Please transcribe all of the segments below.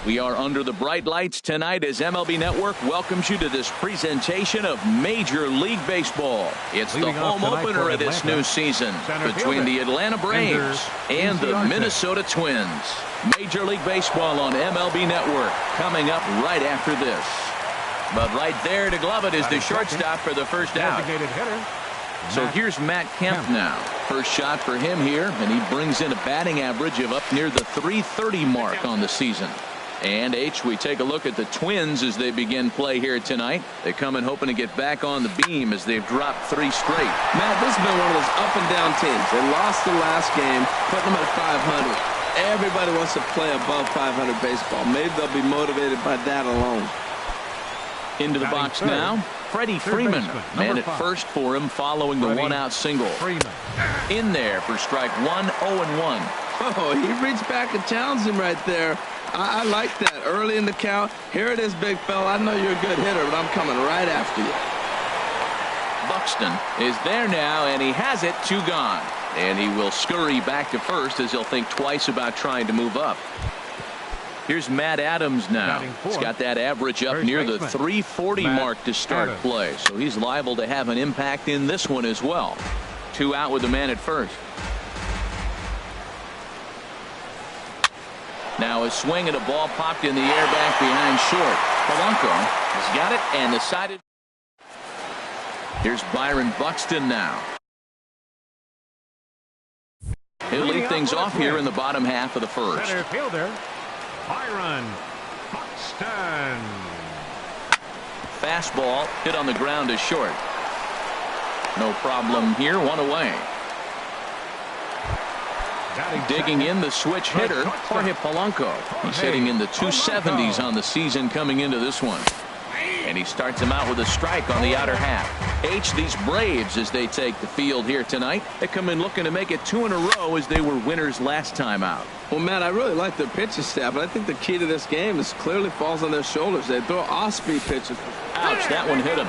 We are under the bright lights tonight as MLB Network welcomes you to this presentation of Major League Baseball. It's the home opener of this new season between the Atlanta Braves and the Minnesota Twins. Major League Baseball on MLB Network coming up right after this. But right there to glove it is the shortstop for the first out. So here's Matt Kemp now. First shot for him here, and he brings in a batting average of up near the .330 mark on the season. And we take a look at the Twins as they begin play here tonight. They come in hoping to get back on the beam as they've dropped 3 straight. Matt, this has been one of those up and down teams. They lost the last game, putting them at 500. Everybody wants to play above 500 baseball. Maybe they'll be motivated by that alone. Into the box now, Freddie Freeman. Man at first for him following the one-out single. In there for strike 1, 0-1. Oh, he reached back and challenged him right there. I like that early in the count. Here it is, big fella. I know you're a good hitter, but I'm coming right after you. Buxton is there now, and he has it. 2 gone. And he will scurry back to first as he'll think twice about trying to move up. Here's Matt Adams now. He's got that average up near the .340 mark to start play. So he's liable to have an impact in this one as well. 2 out with the man at first. Now a swing and a ball popped in the air back behind short. Polanco has got it and decided. Here's Byron Buxton now. He'll lead things off here in the bottom half of the first. Center fielder, Byron Buxton. Fastball hit on the ground to short. No problem here. 1 away. Digging in the switch hitter, Jorge Polanco. He's hitting in the 270s on the season coming into this one. And he starts him out with a strike on the outer half. These Braves, as they take the field here tonight, they come in looking to make it 2 in a row as they were winners last time out. Well, Matt, I really like their pitching staff, but I think the key to this game is clearly falls on their shoulders. They throw off-speed pitches. Ouch, that one hit him.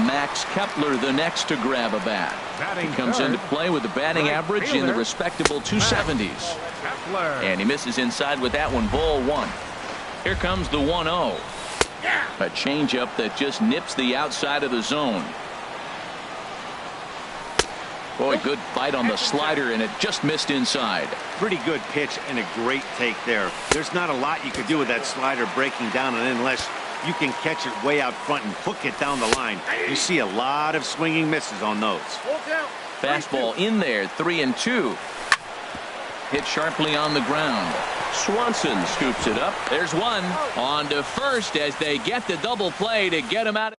Max Kepler the next to grab a bat. He comes into play with the batting average in the respectable 270s. And he misses inside with that one. Ball 1. Here comes the 1-0. A changeup that just nips the outside of the zone. Boy, good bite on the slider, and it just missed inside. Pretty good pitch and a great take there. There's not a lot you could do with that slider breaking down, and unless you can catch it way out front and hook it down the line, you see a lot of swinging misses on those. Fastball in there, 3-2. Hit sharply on the ground. Swanson scoops it up. There's one. On to first as they get the double play to get him out.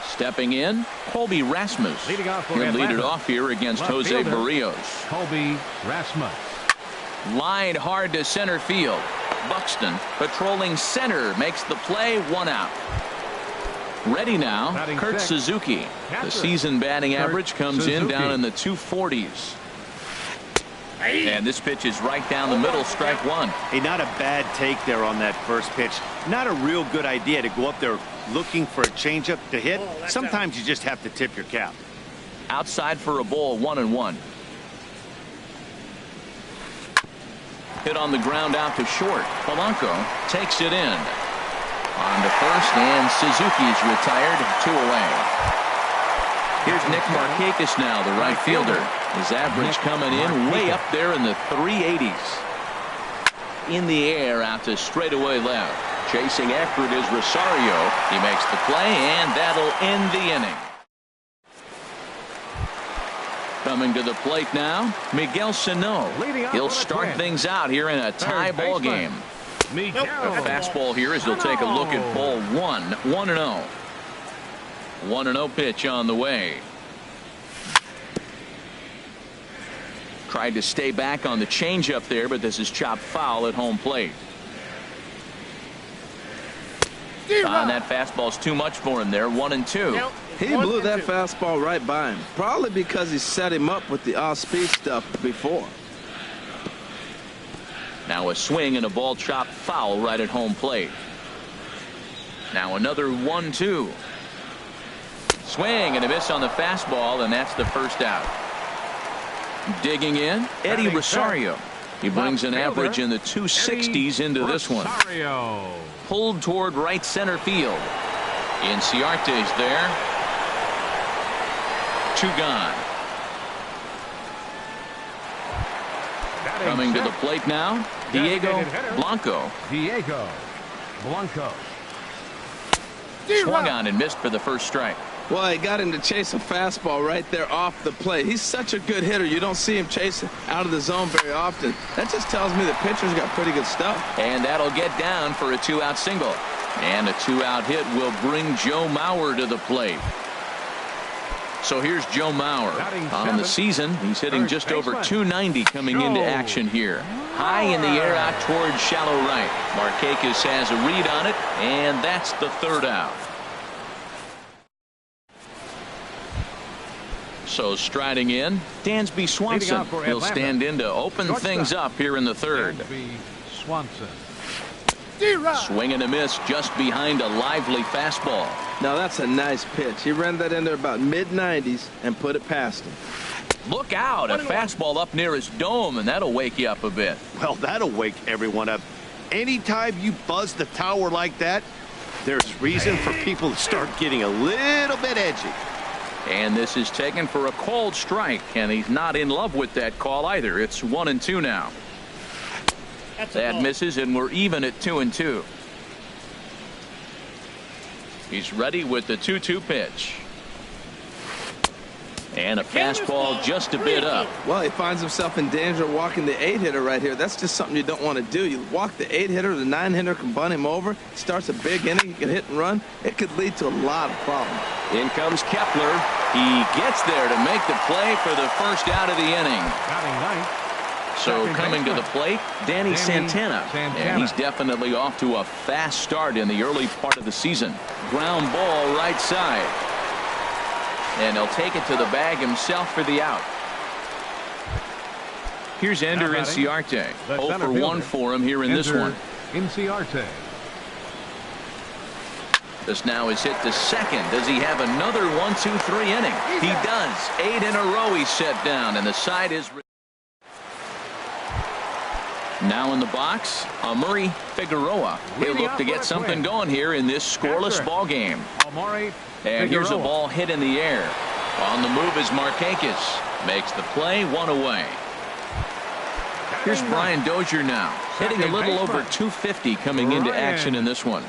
Stepping in, Colby Rasmus. He'll lead it off here against Jose Barrios. Colby Rasmus. Lined hard to center field. Buxton patrolling center makes the play. 1 out. Ready now, Kurt Suzuki. The season batting average comes in down in the 240s. And this pitch is right down the middle, strike 1. Hey, not a bad take there on that first pitch. Not a real good idea to go up there looking for a changeup to hit. Sometimes you just have to tip your cap. Outside for a ball, 1-1. Hit on the ground out to short. Polanco takes it in. On to first, and Suzuki's retired. 2 away. Here's Nick Markakis now, the right fielder. His average coming in way up there in the 380s. In the air out to straightaway left. Chasing after it is Rosario. He makes the play, and that'll end the inning. Coming to the plate now, Miguel Sano. He'll start things out here in a tie ball game. A fastball here as he'll take a look at ball 1. 1-0. 1-0 pitch on the way. Tried to stay back on the changeup there, but this is chopped foul at home plate. That fastball's too much for him there. 1-2. He blew that fastball right by him, probably because he set him up with the off-speed stuff before. Now a swing and a ball chopped foul right at home plate. Now another 1-2. Swing and a miss on the fastball, and that's the first out. Digging in, Eddie Rosario. He brings an average in the 260s into this one. Pulled toward right center field. Inciarte's there. 2 gone. Coming to the plate now, Diego Blanco. Swung on and missed for the first strike. Well, he got him to chase a fastball right there off the plate. He's such a good hitter. You don't see him chase out of the zone very often. That just tells me the pitcher's got pretty good stuff. And that'll get down for a 2-out single. And a 2-out hit will bring Joe Mauer to the plate. So here's Joe Mauer. On the season, he's hitting just over 290 coming into action here. High in the air out towards shallow right. Markakis has a read on it, and that's the 3rd out. So striding in, Dansby Swanson. He'll stand in to open things up here in the 3rd. Swing and a miss just behind a lively fastball. Now that's a nice pitch. He ran that in there about mid-90s and put it past him. Look out, a fastball up near his dome, and that'll wake you up a bit. Well, that'll wake everyone up. Anytime you buzz the tower like that, there's reason for people to start getting a little bit edgy. And this is taken for a called strike, and he's not in love with that call either. It's 1-2 now. That misses, and we're even at 2-2. He's ready with the 2-2 pitch. And a fastball just a bit up. Well, he finds himself in danger of walking the 8-hitter right here. That's just something you don't want to do. You walk the 8-hitter, the 9-hitter can bunt him over. Starts a big inning. He can hit and run. It could lead to a lot of problems. In comes Kepler. He gets there to make the play for the first out of the inning. So coming to the plate, Danny Santana. And he's definitely off to a fast start in the early part of the season. Ground ball right side. And he'll take it to the bag himself for the out. Here's Ender Inciarte. 0 for 1 for him here in this one. Inciarte. This now is hit to second. Does he have another 1-2-3 inning? He does. 8 in a row he's set down, and the side is... Now in the box, Amuri Figueroa. He'll look to get something going here in this scoreless ball game. And here's a ball hit in the air. On the move is Markakis. Makes the play, 1 away. Here's Brian Dozier now. Hitting a little over 250 coming into action in this one.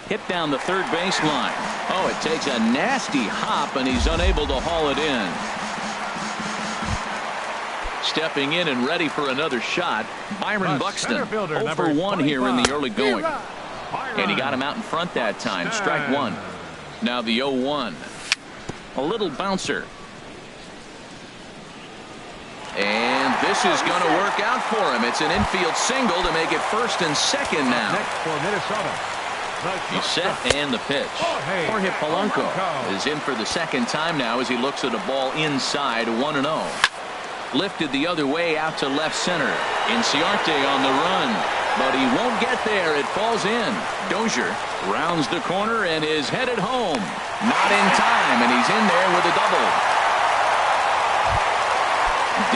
Hit down the third baseline. Oh, it takes a nasty hop, and he's unable to haul it in. Stepping in and ready for another shot, Byron Buxton. 0 for 1 here in the early going. And he got him out in front that time. Strike 1. Now the 0-1. A little bouncer. And this is going to work out for him. It's an infield single to make it first and second now. He's set and the pitch. Jorge Polanco is in for the second time now as he looks at a ball inside. 1-0. Lifted the other way out to left center. Inciarte on the run, but he won't get there. It falls in. Dozier rounds the corner and is headed home. Not in time, and he's in there with a double.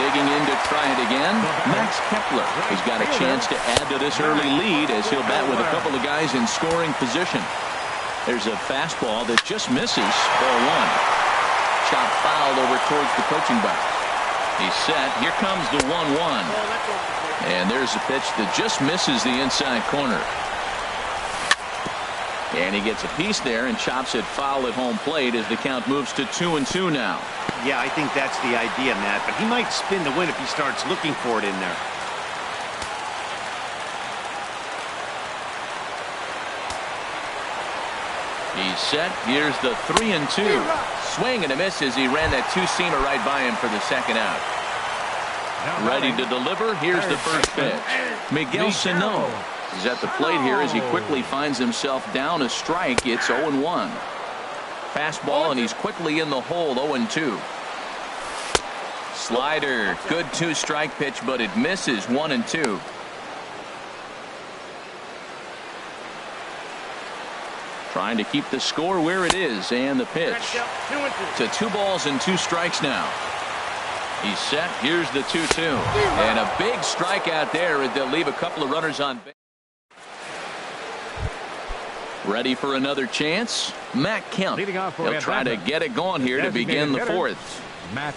Digging in to try it again, Max Kepler. He's got a chance to add to this early lead as he'll bat with a couple of guys in scoring position. There's a fastball that just misses. Ball 1. Shot fouled over towards the coaching box. He's set. Here comes the 1-1. And there's a pitch that just misses the inside corner. And he gets a piece there and chops it foul at home plate as the count moves to 2-2 now. Yeah, I think that's the idea, Matt. But he might spin the win if he starts looking for it in there. He's set. Here's the 3-2. Swing and a miss as he ran that two-seamer right by him for the second out. Ready to deliver. Here's the first pitch. Miguel Sano is at the plate here as he quickly finds himself down a strike. It's 0-1. Fastball, and he's quickly in the hole. 0-2. Slider. Good 2-strike pitch, but it misses. 1-2. Trying to keep the score where it is, and the pitch to 2 balls and 2 strikes now. He's set. Here's the 2-2. And a big strikeout there. They'll leave a couple of runners on base. Ready for another chance. Matt Kemp. He'll try to get it going here to begin the fourth. Matt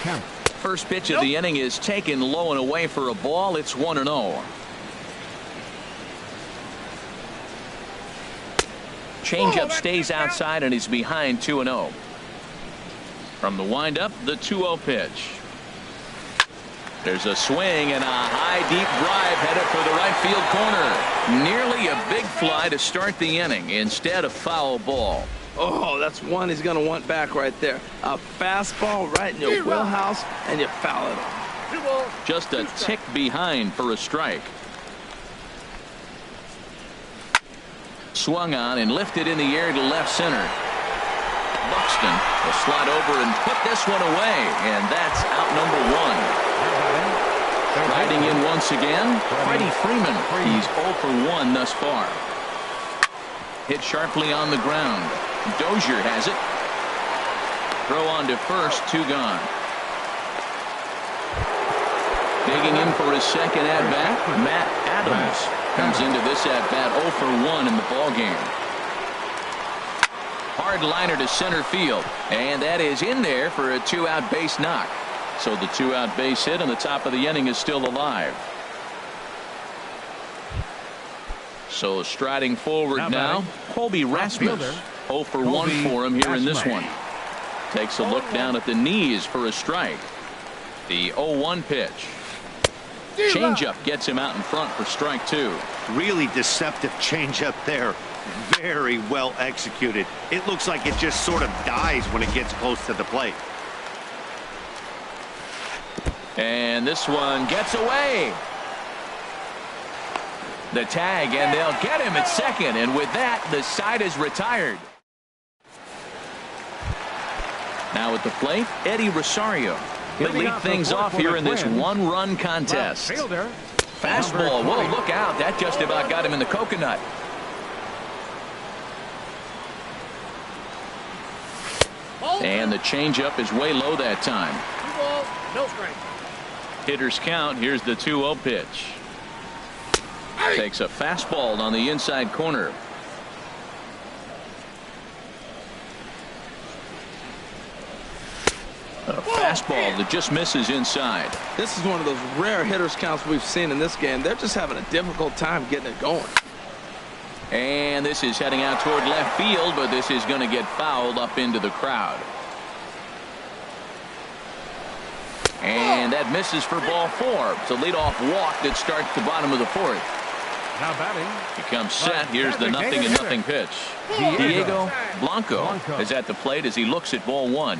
Kemp. First pitch of the inning is taken low and away for a ball. It's 1-0. Changeup stays outside and he's behind 2-0. From the windup, the 2-0 pitch. There's a swing and a high deep drive headed for the right field corner. Nearly a big fly to start the inning. Instead, a foul ball. Oh, that's one he's going to want back right there. A fastball right in your wheelhouse, and you foul it. Just a tick behind for a strike. Swung on and lifted in the air to left center. Buxton will slide over and put this one away, and that's out number one. Riding in once again, Freddie Freeman. He's 0 for 1 thus far. Hit sharply on the ground. Dozier has it. Throw on to first, 2 gone. Digging in for his second at-bat, Matt Adams comes into this at-bat 0 for 1 in the ballgame. Hard liner to center field, and that is in there for a 2-out base knock. So the 2-out base hit on the top of the inning is still alive. So striding forward now, Colby Rasmus. 0 for 1 for him here in this one. Takes a look down at the knees for a strike. The 0-1 pitch. Changeup gets him out in front for strike 2. Really deceptive changeup there. Very well executed. It looks like it just sort of dies when it gets close to the plate. And this one gets away. The tag, and they'll get him at second, and with that, the side is retired. Now at the plate, Eddie Rosario. He'll lead things off here in this one-run contest. Fastball. Whoa, look out. That just about got him in the coconut. And the changeup is way low that time. 2 balls, no strike. Hitters count. Here's the 2-0 pitch. Takes a fastball on the inside corner. A fastball that just misses inside. This is one of those rare hitters counts we've seen in this game. They're just having a difficult time getting it going. And this is heading out toward left field, but this is going to get fouled up into the crowd. And that misses for ball 4. It's a leadoff walk that starts the bottom of the fourth. Now batting. He comes set. Here's the 0-0 pitch. Diego Blanco is at the plate as he looks at ball 1.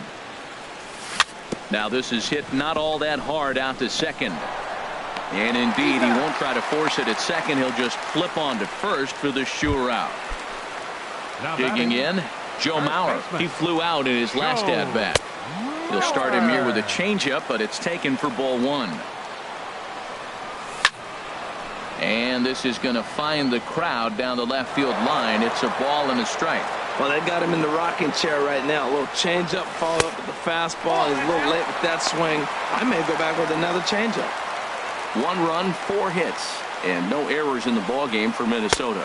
Now this is hit not all that hard out to second. And indeed, he won't try to force it at second. He'll just flip on to first for the sure out. Digging in, Joe Mauer. He flew out in his last at-bat. He'll start him here with a changeup, but it's taken for ball 1. And this is going to find the crowd down the left field line. It's a ball and a strike. Well, they got him in the rocking chair right now. A little changeup, follow up with the fastball. He's a little late with that swing. I may go back with another changeup. 1 run, 4 hits, and no errors in the ball game for Minnesota.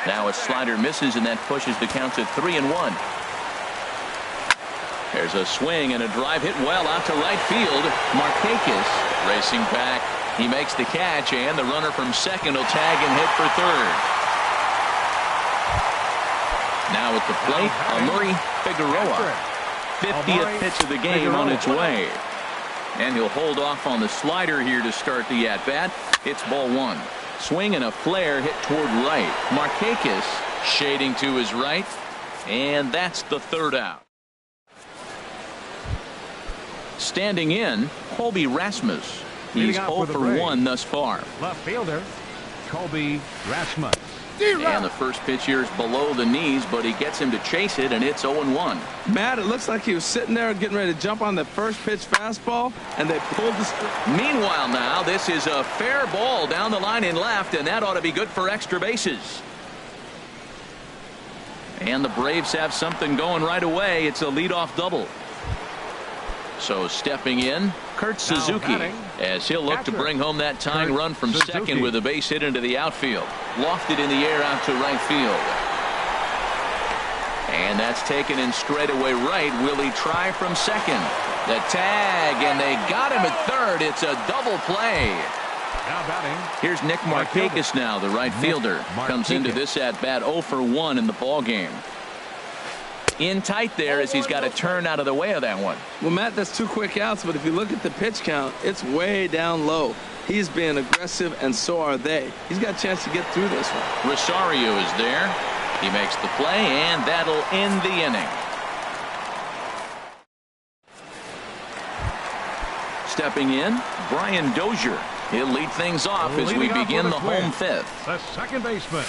Now a slider misses, and that pushes the counts at 3-1. There's a swing and a drive hit well out to right field. Markakis racing back. He makes the catch, and the runner from second will tag and hit for third. Now at the plate, Amuri Figueroa. 50th pitch of the game on its way. And he'll hold off on the slider here to start the at-bat. It's ball 1. Swing and a flare hit toward right. Markakis shading to his right. And that's the 3rd out. Standing in, Colby Rasmus. He's 0 for 1 thus far. Left fielder, Colby Rasmus. And the first pitch here is below the knees, but he gets him to chase it, and it's 0-1. Matt, it looks like he was sitting there getting ready to jump on the first pitch fastball, and they pulled the... Meanwhile now, this is a fair ball down the line in left, and that ought to be good for extra bases. And the Braves have something going right away. It's a leadoff double. So stepping in, Kurt Suzuki, as he'll look to bring home that tying run from second with a base hit into the outfield. Lofted in the air out to right field. And that's taken in straightaway right. Will he try from second? The tag, and they got him at third. It's a double play. Now batting. Here's Nick Markakis now, the right fielder. Comes into this at-bat 0 for 1 in the ball game. In tight there as he's got to turn out of the way of that one. Well, Matt, that's 2 quick outs, but if you look at the pitch count, it's way down low. He's being aggressive, and so are they. He's got a chance to get through this one. Rosario is there. He makes the play, and that'll end the inning. Stepping in, Brian Dozier. He'll lead things off as we begin the home fifth. The second baseman,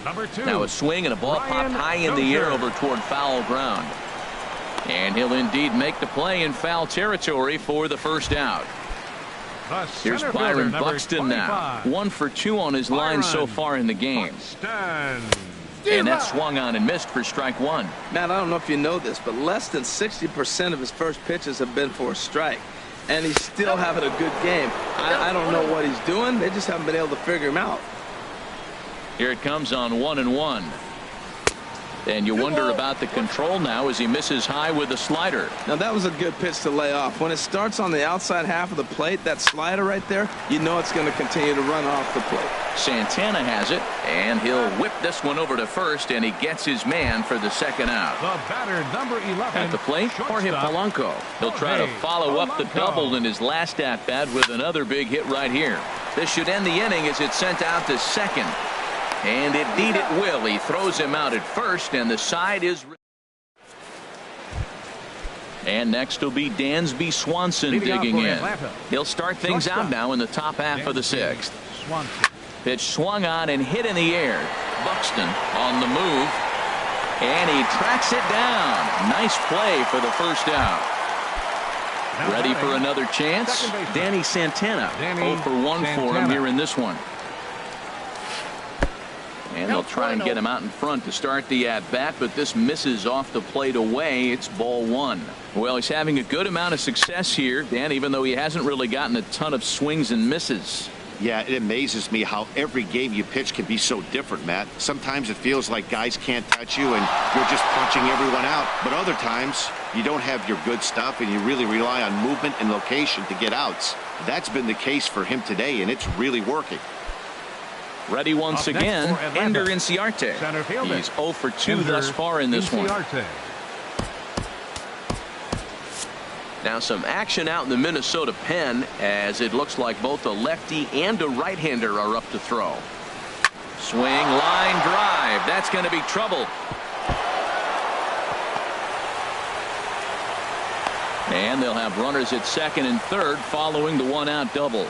number 2. Now a swing and a ball popped high in the air over toward foul ground. And he'll indeed make the play in foul territory for the first out. Here's Byron Buxton now. 1 for 2 on his line so far in the game. And that swung on and missed for strike 1. Matt, I don't know if you know this, but less than 60% of his first pitches have been for a strike. And he's still having a good game. I don't know what he's doing. They just haven't been able to figure him out. Here it comes on 1-1. And you wonder about the control now as he misses high with the slider. Now that was a good pitch to lay off. When it starts on the outside half of the plate, that slider right there, you know it's going to continue to run off the plate. Santana has it, and he'll whip this one over to first, and he gets his man for the second out. The batter, number 11. At the plate, Jorge Polanco. He'll try to follow up the double in his last at-bat with another big hit right here. This should end the inning as it's sent out to second. And indeed it will. He throws him out at first, and the side is. And next will be Dansby Swanson digging in. He'll start things out now in the top half of the 6th. Pitch swung on and hit in the air. Buxton on the move. And he tracks it down. Nice play for the first out. Ready for another chance? Danny Santana. 0 for 1 for him here in this one. And they'll try and get him out in front to start the at-bat, but this misses off the plate away. It's ball 1. Well, he's having a good amount of success here, Dan, even though he hasn't really gotten a ton of swings and misses. Yeah, it amazes me how every game you pitch can be so different, Matt. Sometimes it feels like guys can't touch you and you're just punching everyone out. But other times, you don't have your good stuff and you really rely on movement and location to get outs. That's been the case for him today, and it's really working. Ready once again, Ender Inciarte. He's 0 for 2 thus far in this one. Now some action out in the Minnesota pen as it looks like both a lefty and a right-hander are up to throw. Swing, line drive. That's going to be trouble. And they'll have runners at second and third following the one-out double.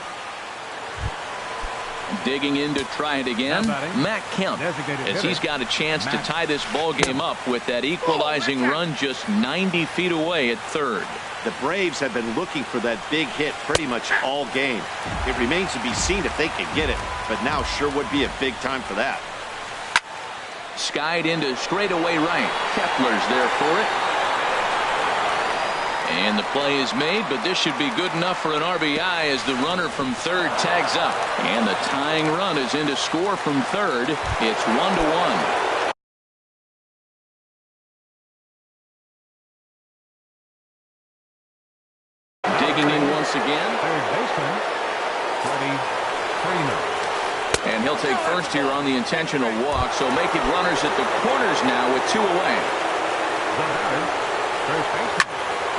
Digging in to try it again, Matt Kemp, as he's got a chance to tie this ball game up with that equalizing run just 90 feet away at third. The Braves have been looking for that big hit pretty much all game. It remains to be seen if they can get it, but now sure would be a big time for that. Skied into straightaway right. Kepler's there for it. And the play is made, but this should be good enough for an RBI as the runner from third tags up. And the tying run is in to score from third. It's 1-1. Digging in once again. Third baseman, Freddie Freeman. And he'll take first here on the intentional walk, so make it runners at the corners now with 2 away. The batter, first baseman.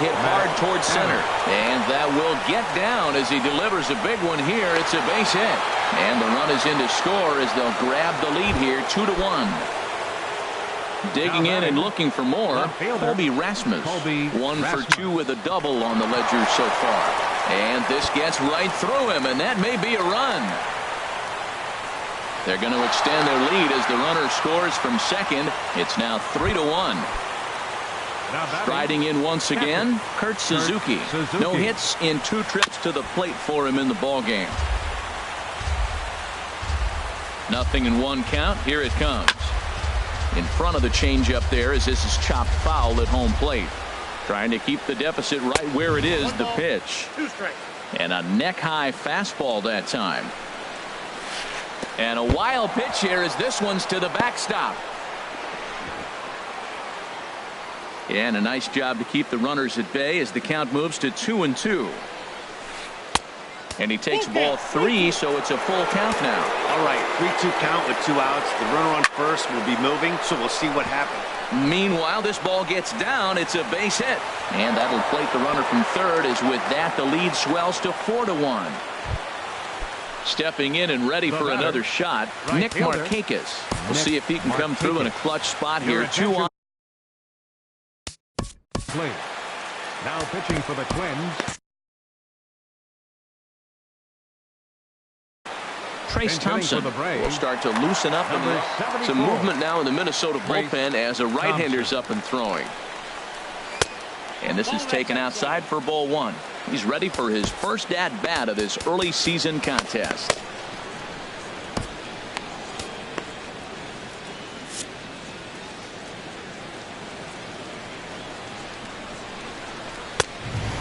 Hit hard towards center, and that will get down as he delivers a big one here. It's a base hit, and the run is in to score as they'll grab the lead here 2-1. Digging in and looking for more, Colby Rasmus. 1 for 2 with a double on the ledger so far, and this gets right through him, and that may be a run. They're going to extend their lead as the runner scores from second. It's now 3-1. Striding in once again, Kurt Suzuki. No hits in 2 trips to the plate for him in the ball game. 0-1 count. Here it comes. In front of the changeup there as this is chopped foul at home plate. Trying to keep the deficit right where it is. The pitch. And a neck-high fastball that time. And a wild pitch here as this one's to the backstop. And a nice job to keep the runners at bay as the count moves to 2-2. And he takes ball 3, so it's a full count now. All right, 3-2 count with 2 outs. The runner on first will be moving, so we'll see what happens. Meanwhile, this ball gets down. It's a base hit. And that'll plate the runner from third, as with that the lead swells to 4-1. Stepping in and ready for another shot, Nick Markakis. We'll see if he can come through in a clutch spot here. 2 on. Now pitching for the Twins. Trace Thompson will start to loosen up. Some movement now in the Minnesota bullpen as a right-hander's up and throwing. And this is taken outside for ball 1. He's ready for his first at-bat of this early season contest.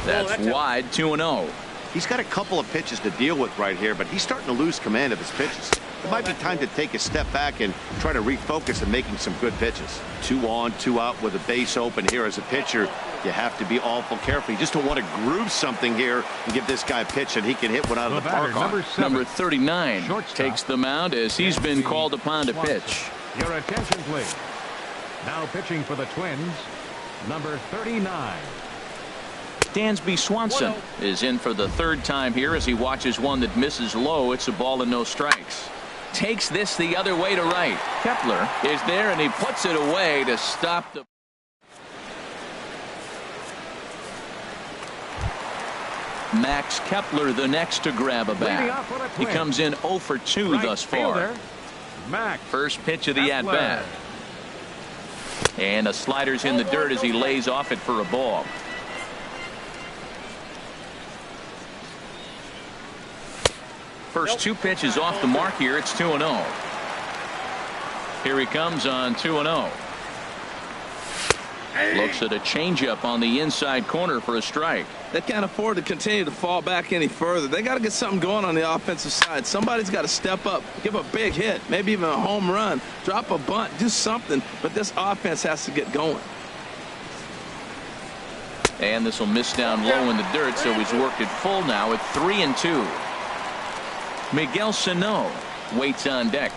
That's wide, 2-0. He's got a couple of pitches to deal with right here, but he's starting to lose command of his pitches. It might be time to take a step back and try to refocus on making some good pitches. 2 on, 2 out with a base open here. As a pitcher, you have to be awful careful. You just don't want to groove something here and give this guy a pitch that he can hit one out of the park on. Number 39 takes the mound as he's been called upon to pitch. Your attention, please. Now pitching for the Twins, number 39. Dansby Swanson is in for the 3rd time here as he watches one that misses low. It's a ball and no strikes. Takes this the other way to right. Kepler is there and he puts it away to stop the. Max Kepler the next to grab a bat. He comes in 0 for 2 thus far. First pitch of the at-bat. And a slider's in the dirt as he lays off it for a ball. First 2 pitches off the mark here. It's 2-0. Here he comes on 2-0. Looks at a changeup on the inside corner for a strike. They can't afford to continue to fall back any further. They got to get something going on the offensive side. Somebody's got to step up, give a big hit, maybe even a home run, drop a bunt, do something. But this offense has to get going. And this will miss down low in the dirt, so he's worked it full now at 3-2. Miguel Sano waits on deck.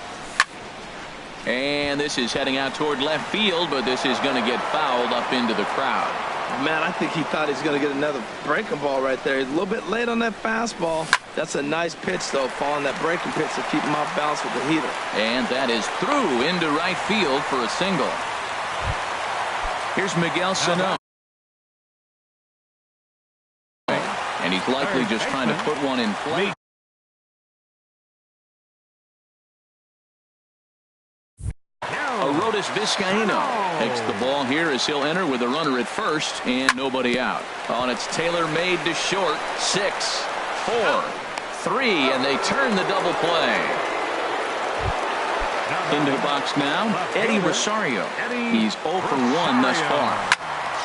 And this is heading out toward left field, but this is going to get fouled up into the crowd. Man, I think he thought he was going to get another breaking ball right there. He's a little bit late on that fastball. That's a nice pitch, though, following that breaking pitch to keep him off balance with the heater. And that is through into right field for a single. Here's Miguel Sano. And he's likely just trying to put one in play. Arodys Vizcaíno takes the ball here as he'll enter with a runner at first and nobody out. On it's Taylor made to short. 6, 4, 3, and they turn the double play. Into the box now, Eddie Rosario. He's 0 for 1 thus far.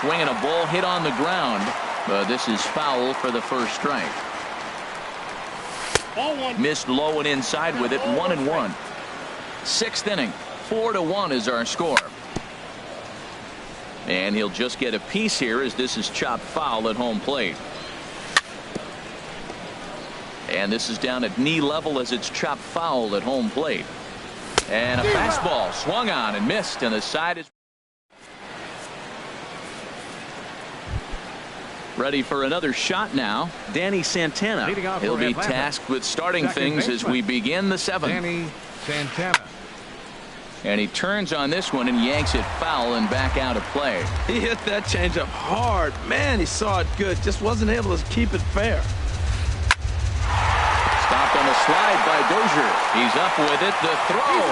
Swinging a ball hit on the ground, but this is foul for the first strike. Missed low and inside with it. 1-1. 6th inning. 4-1 is our score. And he'll just get a piece here as this is chopped foul at home plate. And this is down at knee level as it's chopped foul at home plate. And a fastball swung on and missed, and the side is ready for another shot now. Danny Santana. He'll be tasked with starting things as we begin the 7th. Danny Santana. And he turns on this one and yanks it foul and back out of play. He hit that changeup hard. Man, he saw it good. Just wasn't able to keep it fair. Stopped on a slide by Dozier. He's up with it. The throw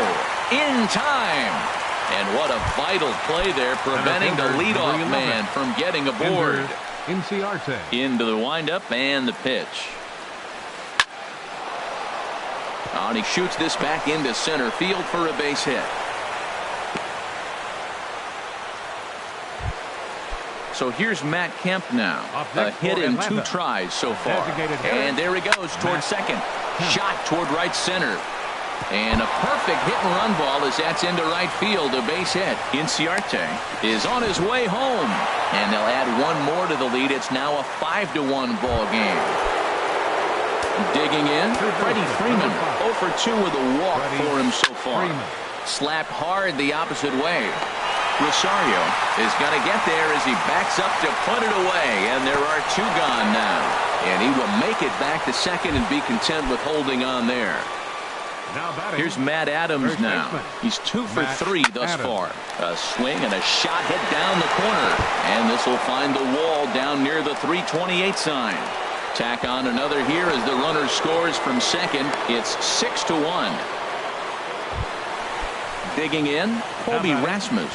in time. And what a vital play there, preventing the leadoff man from getting aboard. Into the windup and the pitch. And he shoots this back into center field for a base hit. So here's Matt Kemp now. A hit in 2 tries so far. And there he goes toward second. Shot toward right center. And a perfect hit-and-run ball as that's into right field. A base hit. Inciarte is on his way home. And they'll add one more to the lead. It's now a 5-1 ball game. Digging in, Freddie Freeman. 0 for 2 with a walk for him so far. Slapped hard the opposite way. Rosario is going to get there as he backs up to put it away. And there are 2 gone now. And he will make it back to second and be content with holding on there. Here's Matt Adams now. He's 2 for 3 thus far. A swing and a shot hit down the corner. And this will find the wall down near the 328 sign. Tack on another here as the runner scores from second. It's 6-1. Digging in, Colby Rasmus.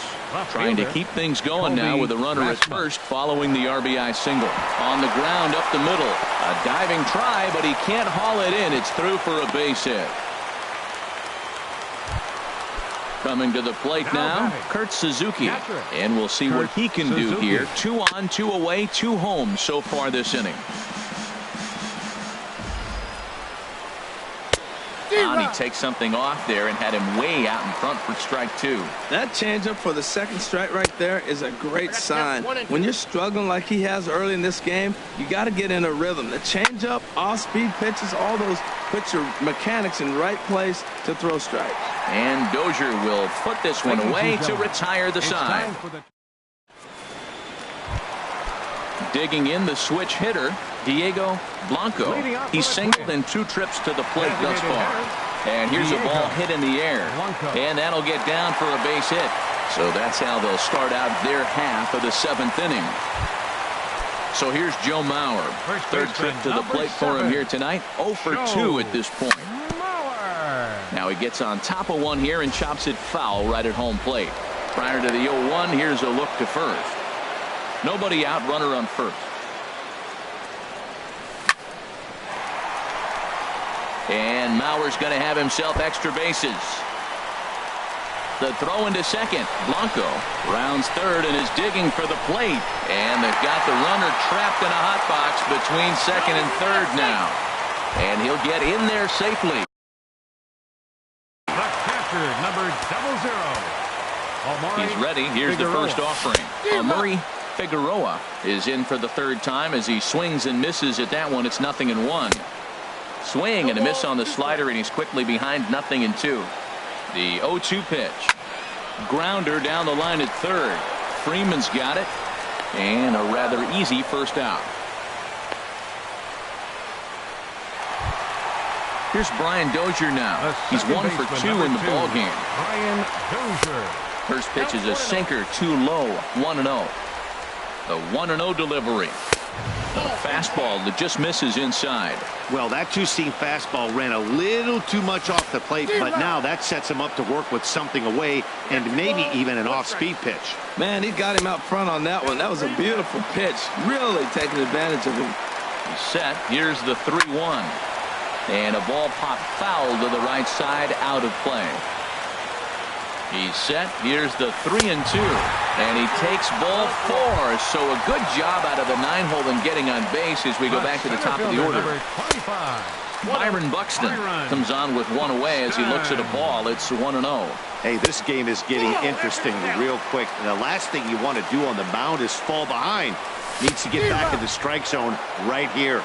Trying to keep things going now with a runner at first following the RBI single. On the ground up the middle. A diving try, but he can't haul it in. It's through for a base hit. Coming to the plate now, Kurt Suzuki. And we'll see what he can do here. 2 on, 2 away, 2 home so far this inning. And he takes something off there and had him way out in front for strike 2. That changeup for the second strike right there is a great sign. When you're struggling like he has early in this game, you got to get in a rhythm. The changeup, off-speed pitches, all those put your mechanics in right place to throw strikes. And Dozier will put this one away to retire the side. Digging in the switch hitter, Diego Blanco. He's singled in 2 trips to the plate thus far. And here's a ball hit in the air. And that'll get down for a base hit. So that's how they'll start out their half of the 7th inning. So here's Joe Mauer. 3rd trip to the plate for him here tonight. 0 for 2 at this point. Now he gets on top of one here and chops it foul right at home plate. Prior to the 0-1, here's a look to first. Nobody out, runner on first. And Mauer's going to have himself extra bases. The throw into second. Blanco rounds third and is digging for the plate. And they've got the runner trapped in a hot box between second and third now. And he'll get in there safely. The catcher, number 00. He's ready. Here's the first offering. Murray Figueroa is in for the 3rd time as he swings and misses at that one. It's 0-1. Swing and a miss on the slider, and he's quickly behind 0-2. The 0-2 pitch. Grounder down the line at third. Freeman's got it. And a rather easy first out. Here's Brian Dozier now. He's 1 for 2 in the ballgame. Brian Dozier. First pitch is a sinker, too low, 1-0. The 1-0 delivery. A fastball that just misses inside. Well, that two-seam fastball ran a little too much off the plate, but now that sets him up to work with something away and maybe even an off-speed pitch. Man, he got him out front on that one. That was a beautiful pitch. Really taking advantage of him. He's set. Here's the 3-1. And a ball popped foul to the right side, out of play. He's set. Here's the 3-2. And he takes ball 4. So a good job out of the 9-hole and getting on base as we go back to the top of the order. Byron Buxton comes on with 1 away as he looks at a ball. It's 1-0. Hey, this game is getting interesting real quick. And the last thing you want to do on the mound is fall behind. Needs to get back in the strike zone right here.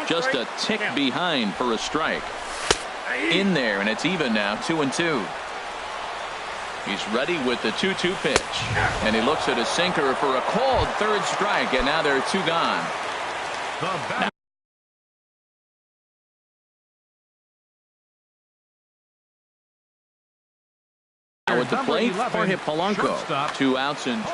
Just a tick behind for a strike. In there, and it's even now, 2-2. He's ready with the 2-2 pitch. And he looks at a sinker for a called 3rd strike, and now there are 2 gone. Now at the plate, Jorge Polanco. 2 outs and 2.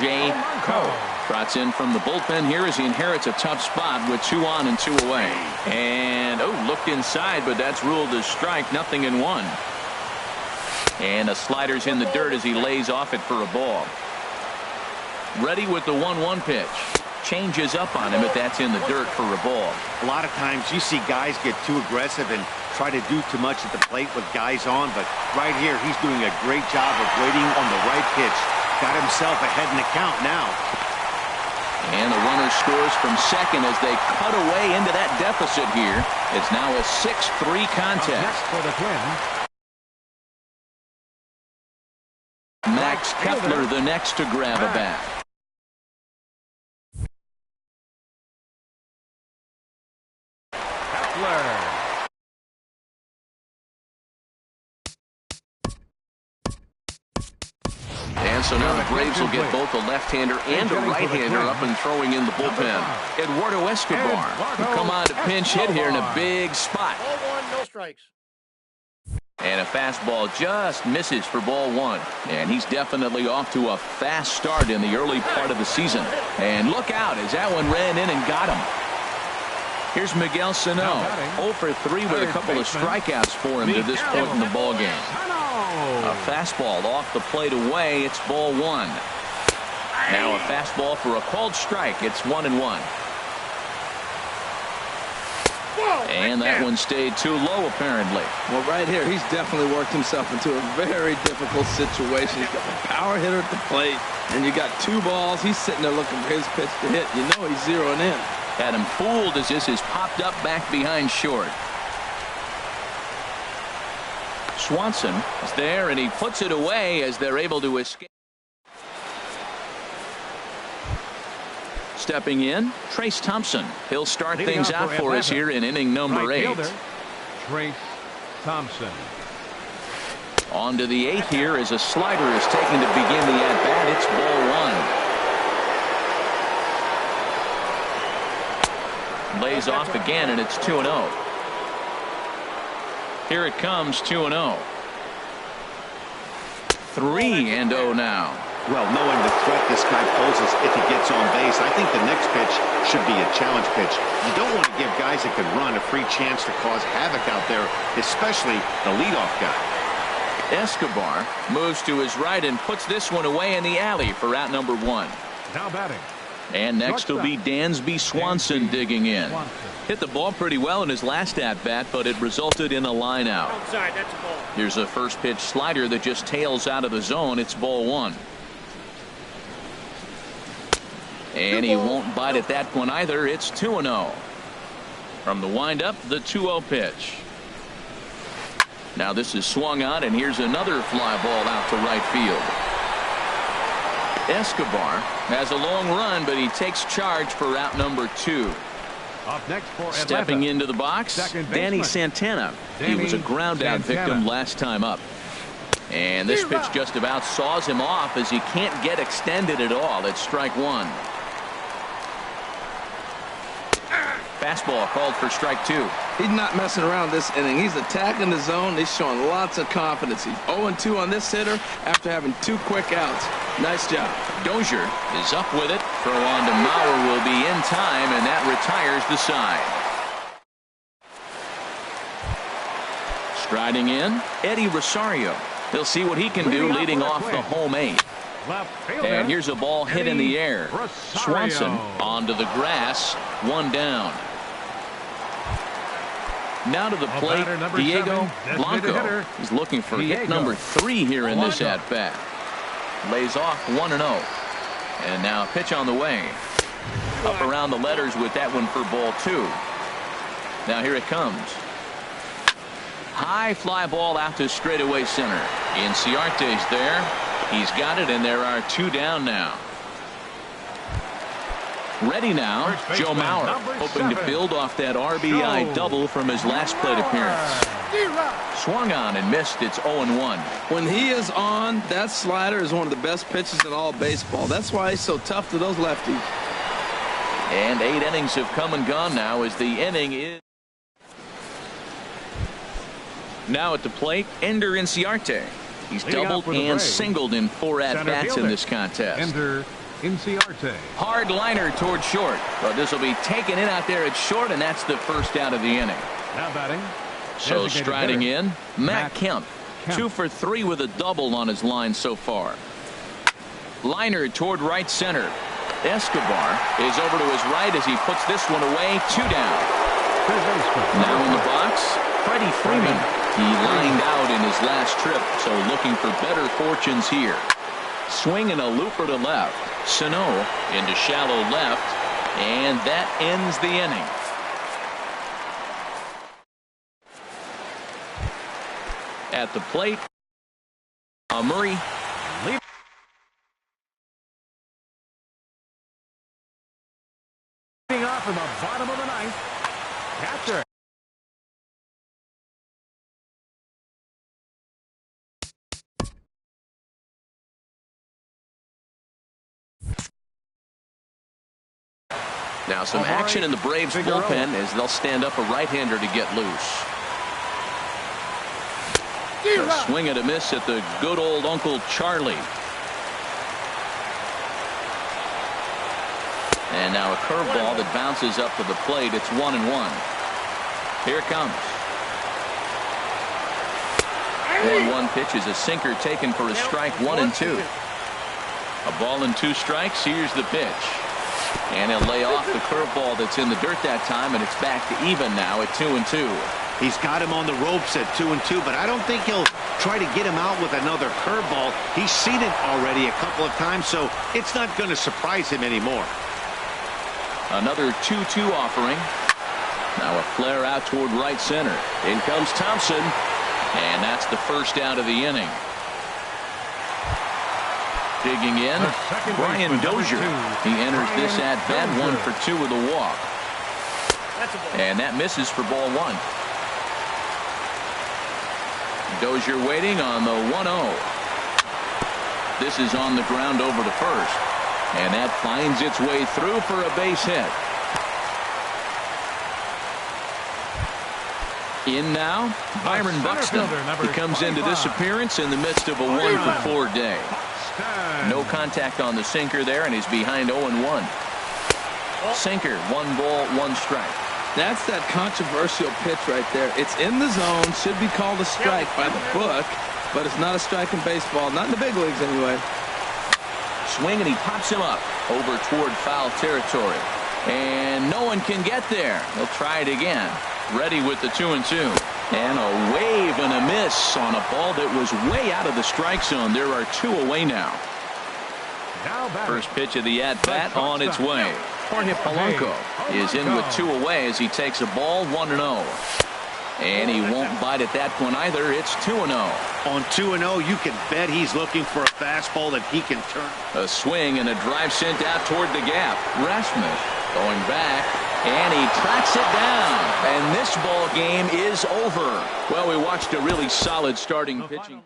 Jay Cole trots in from the bullpen here as he inherits a tough spot with 2 on and 2 away. And looked inside, but that's ruled as strike. 0-1. And a slider's in the dirt as he lays off it for a ball. Ready with the 1-1 pitch. Changes up on him, but that's in the dirt for a ball. A lot of times you see guys get too aggressive and try to do too much at the plate with guys on, but right here, he's doing a great job of waiting on the right pitch. Got himself ahead in the count now. And the runner scores from second as they cut away into that deficit here. It's now a 6-3 contest. Next for the Twins. Max Kepler the next to grab a bat. Kepler. And so now the Braves will get both a left-hander and a right-hander up and throwing in the bullpen. Eduardo Escobar will come on to pinch hit here in a big spot. Ball one, no strikes. And a fastball just misses for ball one. And he's definitely off to a fast start in the early part of the season. And look out as that one ran in and got him. Here's Miguel Sano, 0 for 3 with a couple of strikeouts for him to this point in the ballgame. A fastball off the plate away. It's ball one. Now a fastball for a called strike. It's 1-1. And that one stayed too low, apparently. Well, right here, he's definitely worked himself into a very difficult situation. He's got a power hitter at the plate, and you got 2 balls. He's sitting there looking for his pitch to hit. You know he's zeroing in. Had him fooled as this is popped up back behind short. Swanson is there, and he puts it away as they're able to escape. Stepping in, Trace Thompson. He'll start things out for us here in inning number 8. Trace Thompson. On to the 8th here as a slider is taken to begin the at-bat. It's ball 1. Lays off again, and it's 2-0. Here it comes, 2-0. 3-0 now. Well, knowing the threat this guy poses if he gets on base, I think the next pitch should be a challenge pitch. You don't want to give guys that can run a free chance to cause havoc out there, especially the leadoff guy. Escobar moves to his right and puts this one away in the alley for out number 1. Now batting. And next will be Dansby Swanson digging in. Hit the ball pretty well in his last at-bat, but it resulted in a line out. Outside, that's a ball. Here's a first pitch slider that just tails out of the zone. It's ball 1. And he won't bite at that one either. It's 2-0. From the windup, the 2-0 pitch. Now this is swung on, and here's another fly ball out to right field. Escobar has a long run, but he takes charge for out number 2. Up next for Atlanta. Stepping into the box, Danny Santana. He was a ground-out victim last time up. And this pitch just about saws him off as he can't get extended at all. It's strike 1. Fastball called for strike 2. He's not messing around this inning. He's attacking the zone. He's showing lots of confidence. He's 0-2 on this hitter after having 2 quick outs. Nice job. Dozier is up with it. Throw on to Mauer will be in time, and that retires the side. Striding in, Eddie Rosario. He'll see what he can do leading off the home 8. And here's a ball hit in the air. Swanson onto the grass. 1 down. Now to the plate, Diego Blanco. He's looking for hit number 3 here in this at-bat. Lays off 1-0. And now a pitch on the way. Up around the letters with that one for ball 2. Now here it comes. High fly ball out to straightaway center. Inciarte's there. He's got it, and there are 2 down now. Ready now, Joe Mauer, hoping to build off that RBI double from his last plate appearance. Swung on and missed. It's 0-1. When he is on, that slider is one of the best pitches in all baseball. That's why he's so tough to those lefties. And 8 innings have come and gone now as the inning is. Now at the plate, Ender Inciarte. He's doubled and singled in 4 at-bats in this contest. Ender Inciarte. Hard liner toward short. But this will be taken in out there at short, and that's the first out of the inning. Now batting. So striding in, Matt Kemp. 2 for 3 with a double on his line so far. Liner toward right center. Escobar is over to his right as he puts this one away. 2 down. Now in the box, It's Freddie Freeman. He lined out in his last trip, so looking for better fortunes here. Swing and a looper to left. Sano into shallow left, and that ends the inning. At the plate, Murray. Leading off in the bottom of the ninth. Catcher. Now some action in the Braves bullpen as they'll stand up a right-hander to get loose. A swing and a miss at the good old Uncle Charlie. And now a curveball that bounces up to the plate. It's 1-1. Here it comes. 1-1 pitch is a sinker taken for a strike. 1-2. A ball and 2 strikes. Here's the pitch. And he'll lay off the curveball that's in the dirt that time, and it's back to even now at 2-2. He's got him on the ropes at 2-2, but I don't think he'll try to get him out with another curveball. He's seen it already a couple of times, so it's not going to surprise him anymore. Another 2-2 offering. Now a flare out toward right center. In comes Thompson, and that's the first out of the inning. Digging in, Brian Dozier. He enters this at bat 1 for 2 with a walk. And that misses for ball 1. Dozier waiting on the 1-0. This is on the ground over to first. And that finds its way through for a base hit. In now, Byron Buxton. He comes into this appearance in the midst of a 1-for-4 day. No contact on the sinker there, and he's behind 0-1. Sinker, 1 ball, 1 strike. That's that controversial pitch right there. It's in the zone, should be called a strike by the book, but it's not a strike in baseball, not in the big leagues anyway. Swing, and he pops him up over toward foul territory. And no one can get there. They'll try it again. Ready with the 2-2. And a wave and a miss on a ball that was way out of the strike zone. There are 2 away now. First pitch of the at-bat on its way. Jorge Polanco is in with 2 away as he takes a ball 1-0. And he won't bite at that one either. It's 2-0. On 2-0, you can bet he's looking for a fastball that he can turn. A swing and a drive sent out toward the gap. Rasmus going back, and he tracks it down. And this ball game is over. Well, we watched a really solid starting pitching.